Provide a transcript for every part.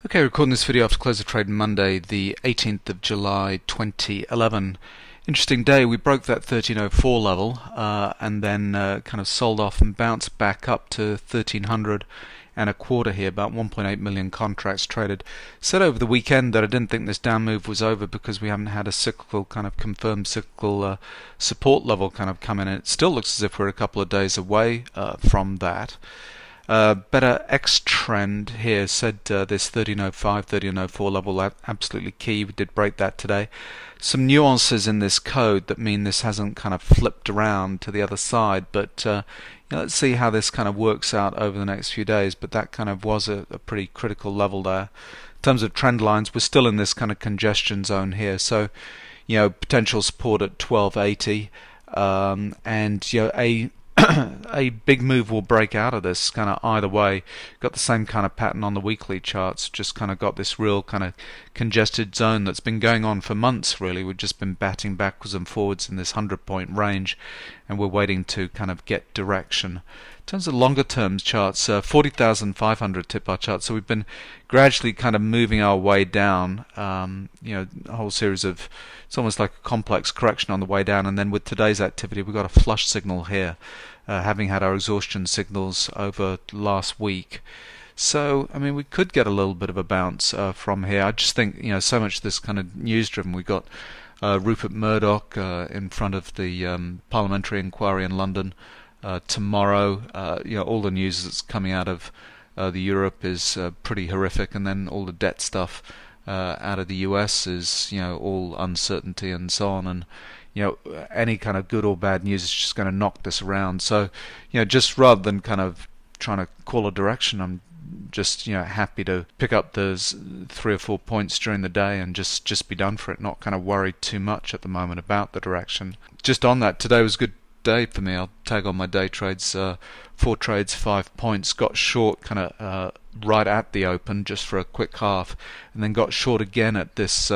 Okay, recording this video after close of trade Monday, the 18th of July 2011. Interesting day. We broke that 1304 level and then kind of sold off and bounced back up to 1300 and a quarter here, about 1.8 million contracts traded. Said over the weekend that I didn't think this down move was over because we haven't had a cyclical kind of confirmed cyclical support level kind of come in. It still looks as if we're a couple of days away from that. Better X trend here said this 1305, 1304 level absolutely key. We did break that today. Some nuances in this code that mean this hasn't kind of flipped around to the other side, but let's see how this kind of works out over the next few days. But that kind of was a pretty critical level there. In terms of trend lines, we're still in this kind of congestion zone here, so potential support at 1280, and a big move will break out of this kind of either way. Got the same kind of pattern on the weekly charts, just kind of got this real kind of congested zone that's been going on for months really. We've just been batting backwards and forwards in this 100-point range, and we're waiting to kind of get direction. In terms of longer term charts, 40,500 tip bar chart, so we've been gradually kind of moving our way down, a whole series of, it's almost like a complex correction on the way down, and then with today's activity we've got a flush signal here, having had our exhaustion signals over last week. So I mean, we could get a little bit of a bounce from here. I just think so much of this kind of news driven. We've got Rupert Murdoch in front of the parliamentary inquiry in London tomorrow. All the news that's coming out of the Europe is pretty horrific, and then all the debt stuff out of the US is all uncertainty and so on, and any kind of good or bad news is just going to knock this around. So just rather than kind of trying to call a direction, I'm just happy to pick up those 3 or 4 points during the day and just be done for it, not kind of worried too much at the moment about the direction. Just on that, today was a good day for me. I'll tag on my day trades, 4 trades, 5 points. Got short kind of right at the open just for a quick half, and then got short again at this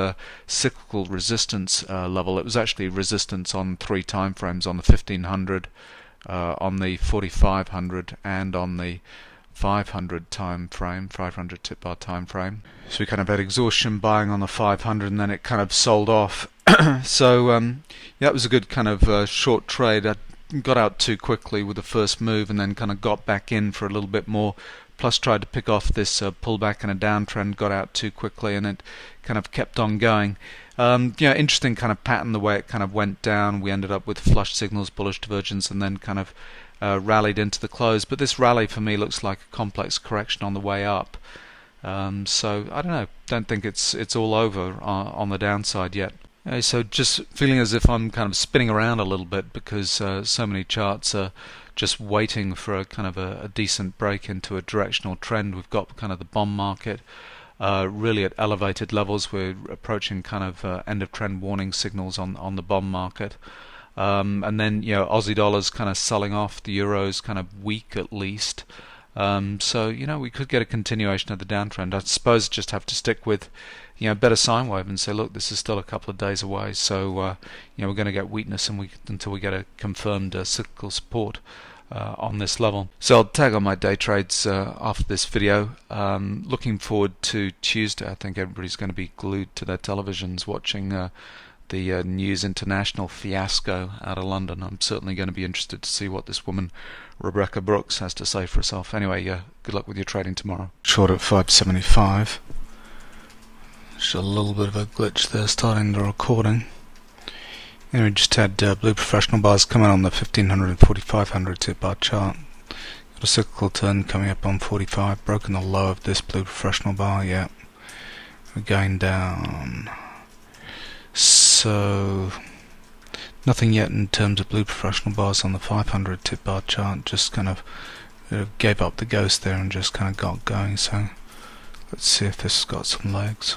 cyclical resistance level. It was actually resistance on 3 time frames, on the 1500, on the 4500, and on the 500 time frame, 500 tip bar time frame. So we kind of had exhaustion buying on the 500, and then it kind of sold off. So that was a good kind of short trade. I got out too quickly with the first move, and then kind of got back in for a little bit more, plus tried to pick off this pullback and a downtrend. Got out too quickly, and it kind of kept on going. Interesting kind of pattern the way it kind of went down. We ended up with flush signals, bullish divergence, and then kind of rallied into the close. But this rally for me looks like a complex correction on the way up. So I don't know. Don't think it's all over on the downside yet. So just feeling as if I'm kind of spinning around a little bit because so many charts are just waiting for a kind of a decent break into a directional trend. We've got kind of the bond market really at elevated levels. We're approaching kind of end of trend warning signals on the bond market. And then Aussie dollars kind of selling off, the euro's kind of weak at least. So we could get a continuation of the downtrend. I suppose just have to stick with better sine wave and say, look, this is still a couple of days away, so we're going to get weakness until we get a confirmed cyclical support on this level. So I'll tag on my day trades after this video. Looking forward to Tuesday. I think everybody's going to be glued to their televisions watching the News International fiasco out of London. I'm certainly going to be interested to see what this woman Rebecca Brooks has to say for herself. Anyway, good luck with your trading tomorrow. Short at 575. Just a little bit of a glitch there starting the recording. We just had blue professional bars coming on the 1500 and 4500 tip bar chart. Got a cyclical turn coming up on 45, broken the low of this blue professional bar. Yeah, we're going down. So nothing yet in terms of blue professional bars on the 500 tip bar chart. Just kind of gave up the ghost there and just kind of got going. So let's see if this has got some legs.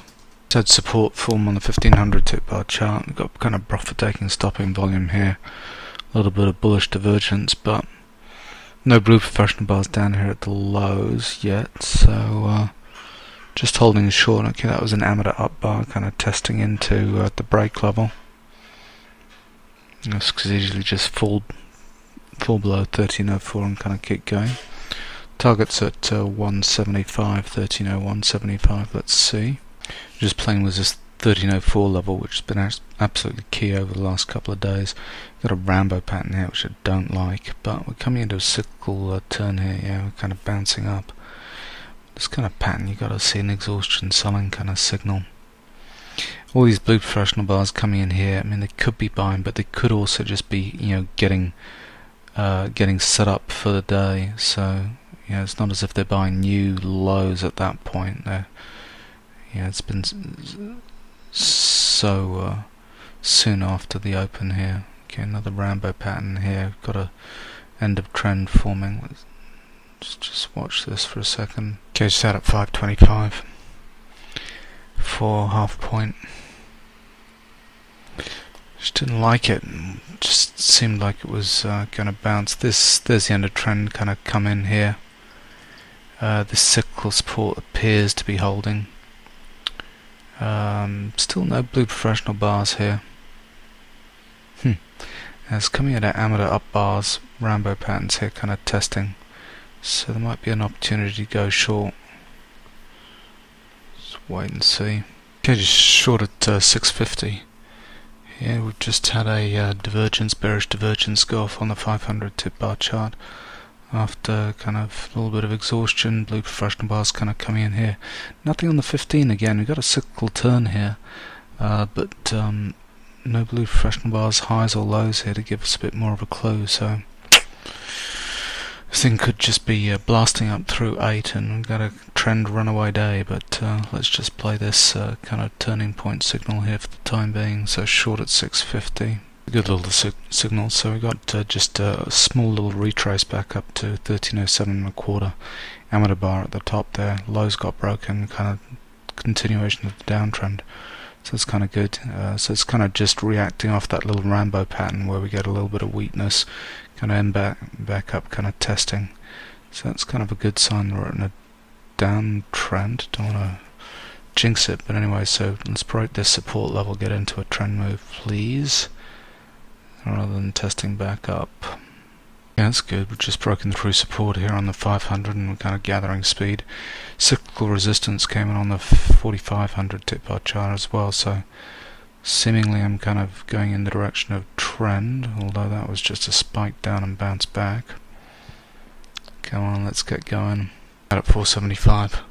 Had support form on the 1500 tip bar chart. We've got kind of profit taking stopping volume here. A little bit of bullish divergence, but no blue professional bars down here at the lows yet. So just holding short. Okay, that was an amateur up bar, kind of testing into the break level. This could easily just fall below 1304 and kind of keep going. Target's at 175, 130175. Let's see. Just playing with this 1304 level, which has been absolutely key over the last couple of days. Got a Rambo pattern here, which I don't like, but we're coming into a cyclical turn here. Yeah, we're kind of bouncing up. This kind of pattern, you got to see an exhaustion selling kind of signal. All these blue professional bars coming in here. I mean, they could be buying, but they could also just be, getting set up for the day. So it's not as if they're buying new lows at that point. It's been so soon after the open here. Okay, another Rambo pattern here. Got a end of trend forming. Let's just watch this for a second. Okay, just out at 525 for half point. Just didn't like it. Just seemed like it was going to bounce. There's the end of trend kind of come in here. This cyclical support appears to be holding. Still no blue professional bars here. It's coming in at amateur up bars, Rambo patterns here kind of testing. So there might be an opportunity to go short. Let's wait and see. Okay, just short at 650. Here we've just had a bearish divergence go off on the 500 tip bar chart. After kind of a little bit of exhaustion, blue professional bars kind of coming in here. Nothing on the 15 again. We've got a cyclical turn here, but no blue professional bars, highs or lows here to give us a bit more of a clue. So this thing could just be blasting up through 8, and we've got a trend runaway day. But let's just play this kind of turning point signal here for the time being. So short at 650. Good little signal. So we got just a small little retrace back up to 1307.25. Amateur bar at the top there. Lows got broken. Kind of continuation of the downtrend. So it's kind of good. So it's kind of just reacting off that little Rambo pattern where we get a little bit of weakness. Kind of end back up, kind of testing. So that's kind of a good sign we're in a downtrend. Don't want to jinx it, but anyway. So let's break this support level, get into a trend move, please. Rather than testing back up. Yeah, that's good. We've just broken through support here on the 500 and we're kind of gathering speed. Cyclical resistance came in on the 4500 tip bar chart as well, so seemingly I'm kind of going in the direction of trend, although that was just a spike down and bounce back. Come on, let's get going. Out at 475.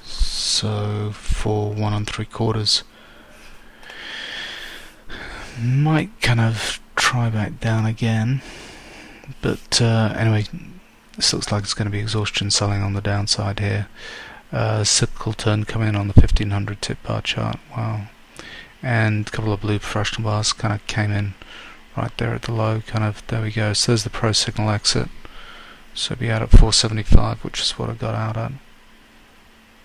So for 1 3/4. Might kind of try back down again, but anyway, this looks like it's going to be exhaustion selling on the downside here. Cyclical turn coming in on the 1500 tip bar chart. Wow. And a couple of blue professional bars kind of came in right there at the low. Kind of, there we go. So there's the pro signal exit. So be out at 475, which is what I got out at.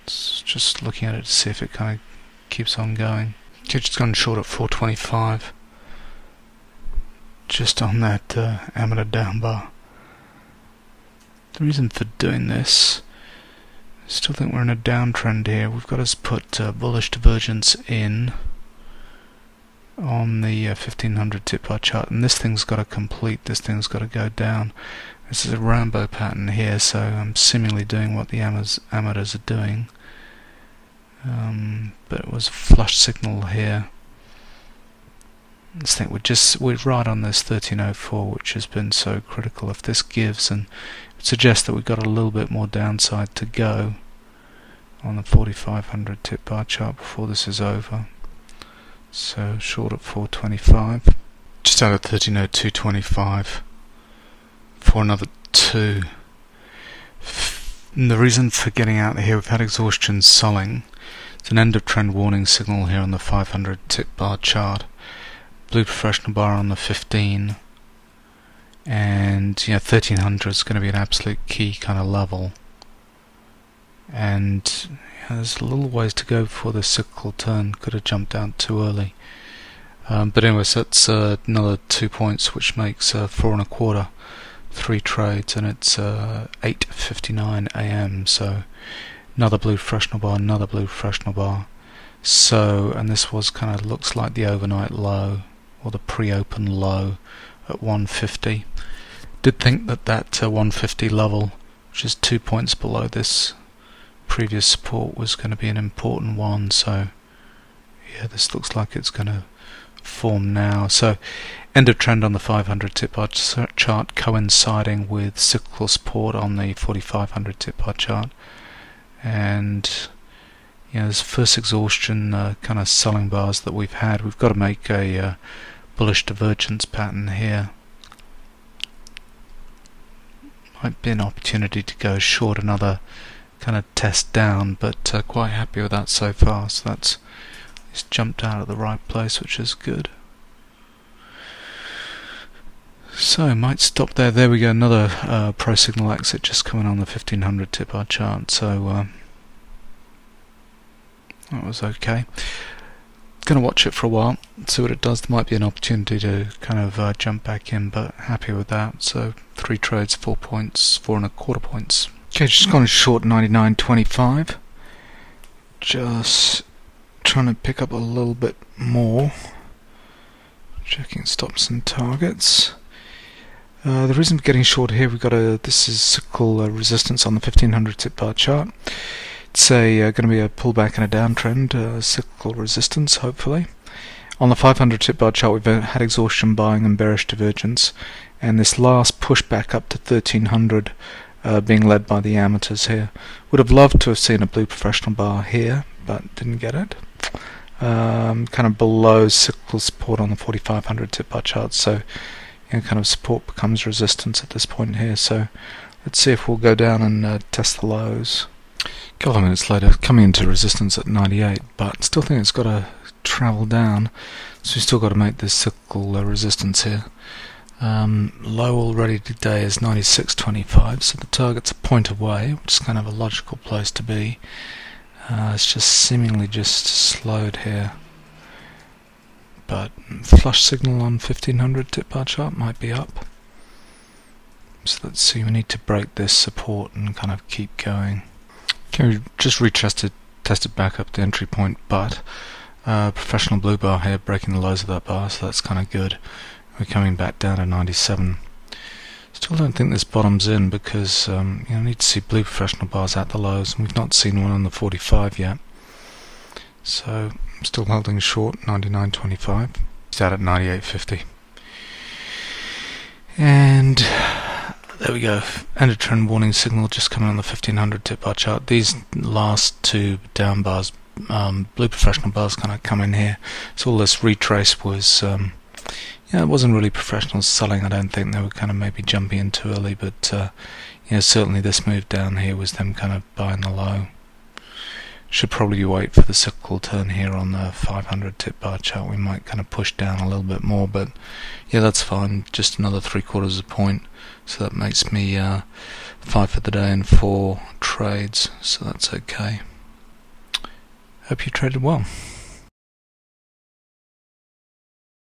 Just looking at it to see if it kind of keeps on going. Okay, just gone short at 425. Just on that amateur down bar. The reason for doing this, I still think we're in a downtrend here. We've got to put bullish divergence in on the 1500 tip bar chart, and this thing's got to complete. This thing's got to go down. This is a Rambo pattern here, so I'm seemingly doing what the amateurs are doing. But it was a flush signal here. I think we're right on this 1304, which has been so critical. If this gives, and it suggests that we've got a little bit more downside to go on the 4500 tip bar chart before this is over. So short at 425, just out of 1302.25 for another 2. And the reason for getting out here, we've had exhaustion selling. It's an end of trend warning signal here on the 500 tip bar chart. Blue professional bar on the 15, and 1300 is going to be an absolute key kind of level. And there's a little ways to go before the cyclical turn. Could have jumped out too early. But anyway, so that's another 2 points, which makes 4 1/4, 3 trades, and it's 8:59 AM. So another blue professional bar, another blue professional bar. So, and this was kind of looks like the overnight low, or the pre-open low at 150. Did think that that 150 level, which is 2 points below this previous support, was going to be an important one. So yeah, this looks like it's going to form now. So end of trend on the 500 tip bar chart, coinciding with cyclical support on the 4500 tip bar chart. And this first exhaustion kind of selling bars that we've had, we've got to make a bullish divergence pattern here. Might be an opportunity to go short another kind of test down, but quite happy with that so far. So that's, it's jumped out at the right place, which is good. So might stop there. There we go, another pro signal exit just coming on the 1500 tip bar chart. So that was okay. Going to watch it for a while, see what it does. There might be an opportunity to kind of jump back in, but happy with that. So 3 trades, 4 points, 4.25 points. Okay, just gone short 99.25. Just trying to pick up a little bit more. Checking stops and targets. The reason for getting short here, we've got this is cyclical resistance on the 1500 tip bar chart. It's going to be a pullback and a downtrend, cyclical resistance, hopefully. On the 500 tip bar chart, we've had exhaustion buying and bearish divergence, and this last push back up to 1300 being led by the amateurs here. Would have loved to have seen a blue professional bar here, but didn't get it. Kind of below cyclical support on the 4500 tip bar chart, so kind of support becomes resistance at this point here. So let's see if we'll go down and test the lows. A couple of minutes later, coming into resistance at 98, but still think it's got to travel down, so we've still got to make this cyclical resistance here. Low already today is 96.25, so the target's a point away, which is kind of a logical place to be. It's just seemingly just slowed here, but flush signal on 1500 tip bar chart might be up. So let's see, we need to break this support and kind of keep going. Okay, we just tested back up the entry point, but professional blue bar here breaking the lows of that bar, so that's kind of good. We're coming back down to 97. Still don't think this bottoms in because I need to see blue professional bars at the lows, and we've not seen one on the 45 yet. So I'm still holding short 99.25. It's out at 98.50. And there we go. End of trend warning signal just coming on the 1500 tip bar chart. These last two down bars, blue professional bars, kind of come in here. So all this retrace was, it wasn't really professional selling. I don't think they were kind of maybe jumping in too early, but certainly this move down here was them kind of buying the low. Should probably wait for the cyclical turn here on the 500 tip bar chart. We might kind of push down a little bit more, but yeah, that's fine. Just another 3/4 of a point, so that makes me 5 for the day and 4 trades, so that's okay. Hope you traded well.